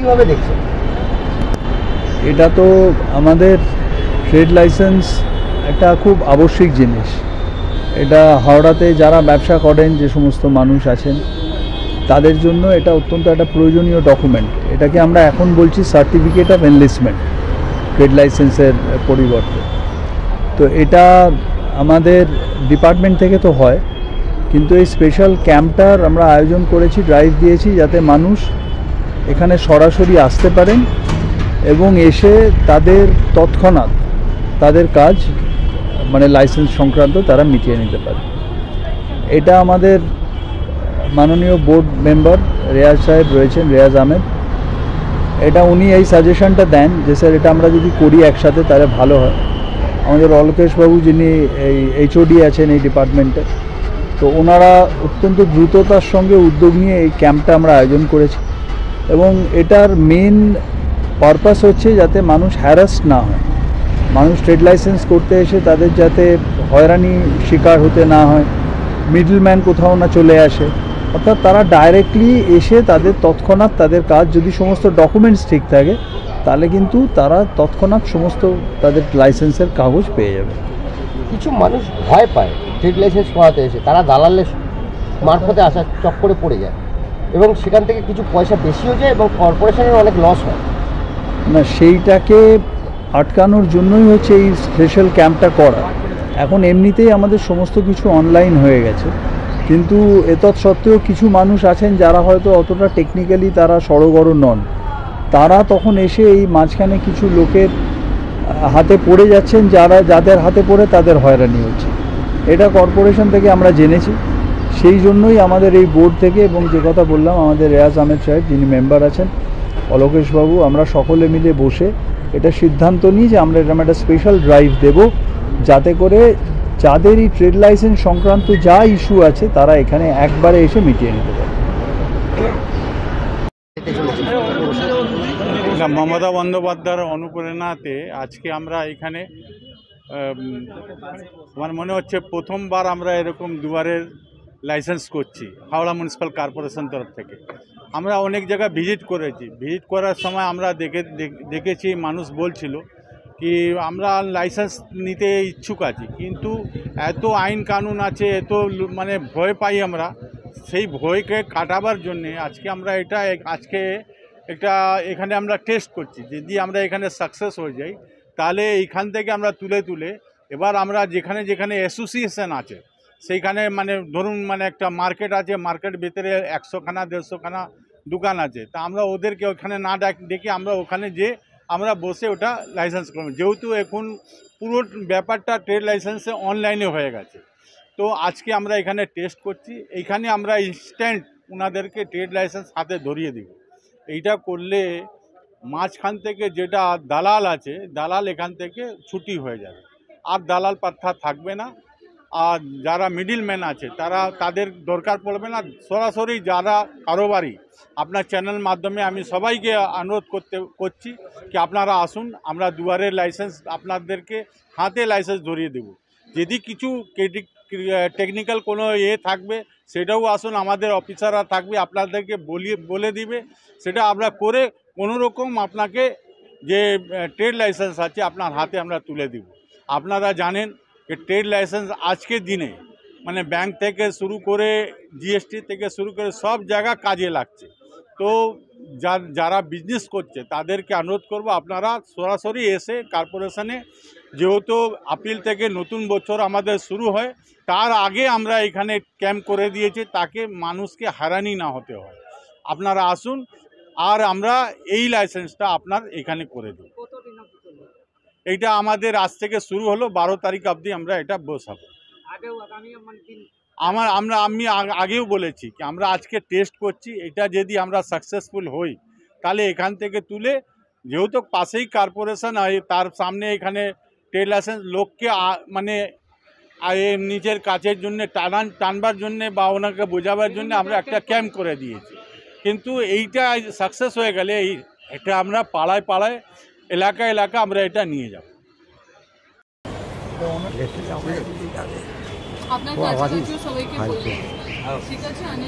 কীভাবে দেখছেন? এটা তো আমাদের ট্রেড লাইসেন্স একটা খুব আবশ্যিক জিনিস। এটা হাওড়াতে যারা ব্যবসা করেন যে সমস্ত মানুষ আছেন তাদের জন্য এটা অত্যন্ত একটা প্রয়োজনীয় ডকুমেন্ট। এটাকে আমরা এখন বলছি সার্টিফিকেট অফ এনলিস্টমেন্ট ট্রেড লাইসেন্সের পরিবর্তে। তো এটা আমাদের ডিপার্টমেন্ট থেকে তো হয়, কিন্তু এই স্পেশাল ক্যাম্পটার আমরা আয়োজন করেছি, ড্রাইভ দিয়েছি যাতে মানুষ এখানে সরাসরি আসতে পারেন এবং এসে তাদের তৎক্ষণাৎ তাদের কাজ মানে লাইসেন্স সংক্রান্ত তারা মিটিয়ে নিতে পারে। এটা আমাদের মাননীয় বোর্ড মেম্বার রেয়াজ সাহেব রয়েছেন, রেয়াজ আহমেদ, এটা উনি এই সাজেশনটা দেন যে স্যার এটা আমরা যদি করি একসাথে তাহলে ভালো হয়। আমাদের অলকেশবাবু যিনি এই এইচওডি আছেন এই ডিপার্টমেন্টে, তো ওনারা অত্যন্ত দ্রুততার সঙ্গে উদ্যোগ নিয়ে এই ক্যাম্পটা আমরা আয়োজন করেছি এবং এটার মেন পারপাস হচ্ছে যাতে মানুষ হ্যারাস্ট না হয়, মানুষ ট্রেড লাইসেন্স করতে এসে তাদের যাতে হয়রানি শিকার হতে না হয়, মিডলম্যান কোথাও না চলে আসে, অর্থাৎ তারা ডাইরেক্টলি এসে তাদের তৎক্ষণাৎ তাদের কাজ যদি সমস্ত ডকুমেন্টস ঠিক থাকে তাহলে কিন্তু তারা তৎক্ষণাৎ সমস্ত তাদের লাইসেন্সের কাগজ পেয়ে যাবে। কিছু মানুষ ভয় পায় ট্রেড লাইসেন্স করাতে এসে, তারা দালালের মারফতে আসার চক্করে পড়ে যায় এবং সেখান থেকে কিছু পয়সা বেশিও যায় এবং কর্পোরেশনের অনেক লস হয়। না, সেইটাকে আটকানোর জন্যই হচ্ছে এই স্পেশাল ক্যাম্পটা করা। এখন এমনিতেই আমাদের সমস্ত কিছু অনলাইন হয়ে গেছে, কিন্তু এতৎসত্ত্বেও কিছু মানুষ আছেন যারা হয়তো অতটা টেকনিক্যালি তারা সড়গড় নন, তারা তখন এসে এই মাঝখানে কিছু লোকের হাতে পড়ে যাচ্ছেন, যাদের হাতে পড়ে তাদের হয়রানি হচ্ছে। এটা কর্পোরেশন থেকে আমরা জেনেছি, সেই জন্যই আমাদের এই বোর্ড থেকে এবং যে কথা বললাম আমাদের রেয়াজ আহমেদ সাহেব যিনি মেম্বার আছেন, অলকেশবাবু, আমরা সকলে মিলে বসে এটা সিদ্ধান্ত নিই যে আমরা এরকম একটা স্পেশাল ড্রাইভ দেব যাতে করে যাদের এই ট্রেড লাইসেন্স সংক্রান্ত যা ইস্যু আছে তারা এখানে একবারে এসে মিটিয়ে নিতে পারে। মমতা বন্দ্যোপাধ্যায়ের অনুপ্রেরণাতে আজকে আমরা এখানে আমার মনে হচ্ছে প্রথমবার আমরা এরকম দুয়ারের লাইসেন্স করছি হাওড়া মিউনিসিপ্যাল কর্পোরেশন তরফ থেকে। আমরা অনেক জায়গা ভিজিট করেছি, ভিজিট করার সময় আমরা দেখেছি মানুষ বলছিল কি আমরা লাইসেন্স নিতে ইচ্ছুক আছি, কিন্তু এত আইন কানুন আছে, এত মানে ভয় পাই আমরা। সেই ভয়কে কাটাবার জন্যে আজকে আমরা এখানে আমরা টেস্ট করছি। যদি আমরা এখানে সাকসেস হয়ে যাই তাহলে এইখান থেকে আমরা তুলে এবার আমরা যেখানে যেখানে অ্যাসোসিয়েশন আছে সেইখানে মানে ধরুন মানে একটা মার্কেট আছে, মার্কেট ভিতরে 100খানা 150খানা দোকান আছে, তা আমরা ওদেরকে ওখানে না ডেকে আমরা ওখানে আমরা বসে ওটা লাইসেন্স করব। যেহেতু এখন পুরো ব্যাপারটা ট্রেড লাইসেন্সে অনলাইনে হয়ে গেছে, তো আজকে আমরা এখানে টেস্ট করছি। এইখানে আমরা ইনস্ট্যান্ট ওনাদেরকে ট্রেড লাইসেন্স হাতে ধরিয়ে দিব। এইটা করলে মাঝখান থেকে যেটা দালাল আছে, দালাল এখান থেকে ছুটি হয়ে যাবে, আর দালাল পাত্তা থাকবে না। আর যারা মিডলম্যান আছে তাদের দরকার পড়বে না। সরাসরি যারা কারোবারি, আপনার চ্যানেল মাধ্যমে আমি সবাইকে অনুরোধ করছি কি আপনারা আসুন, আমরা দুয়ারের লাইসেন্স আপনাদেরকে হাতে লাইসেন্স ধরিয়ে দেব। যদি কিছু টেকনিক্যাল কোনো থাকবে সেটাও আসুন, আমাদের অফিসাররা থাকবে, আপনাদেরকে বলে দিবে, সেটা আমরা করে কোনোরকম আপনাকে যে ট্রেড লাইসেন্স আছে আপনার হাতে আমরা তুলে দিব। আপনারা জানেন যে ট্রেড লাইসেন্স আজকের দিনে মানে ব্যাংক থেকে শুরু করে জিএসটি থেকে শুরু করে সব জায়গা কাজে লাগছে। তো যারা বিজনেস করছে তাদেরকে অনুরোধ করব আপনারা সরাসরি এসে কর্পোরেশনে, যেহেতু আপিল থেকে নতুন বছর আমাদের শুরু হয়, তার আগে আমরা এখানে ক্যাম্প করে দিয়েছি তাকে মানুষকে হয়রানি না হতে হয়। আপনারা আসুন আর আমরা এই লাইসেন্সটা আপনার এখানে করে দেব। এইটা আমাদের আজ থেকে শুরু হলো, 12 তারিখ অবধি আমরা এটা বসাবো। আমি আগেও বলেছি কি আমরা আজকে টেস্ট করছি, এটা যদি আমরা সাকসেসফুল হই তাহলে এখান থেকে তুলে, যেহেতু পাশেই কর্পোরেশন হয় তার সামনে এখানে ট্রেড লাইসেন্স লোককে মানে নিজের কাজের জন্য টানবার জন্যে বা ওনাকে বোঝাবার জন্য আমরা একটা ক্যাম্প করে দিয়েছি। কিন্তু এইটা সাকসেস হয়ে গেলে এটা আমরা পাড়ায় পাড়ায় এলাকা আমরা এটা নিয়ে যাব।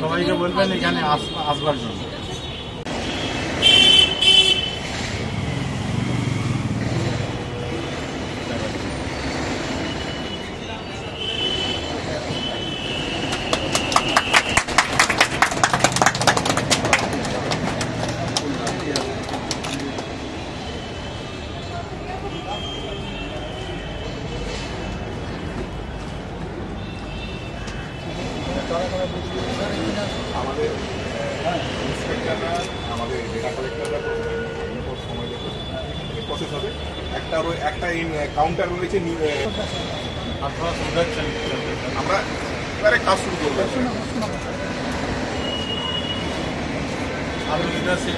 সবাইকে বলবেন এখানে আসবার জন্য। আমাদের ইন্সপেক্টররা আমাদের ডেটা কালেক্টররা সময় প্রসেস হবে। একটা কাউন্টার রয়েছে, আমরা এবারে কাজ শুরু করবো। आप इधर से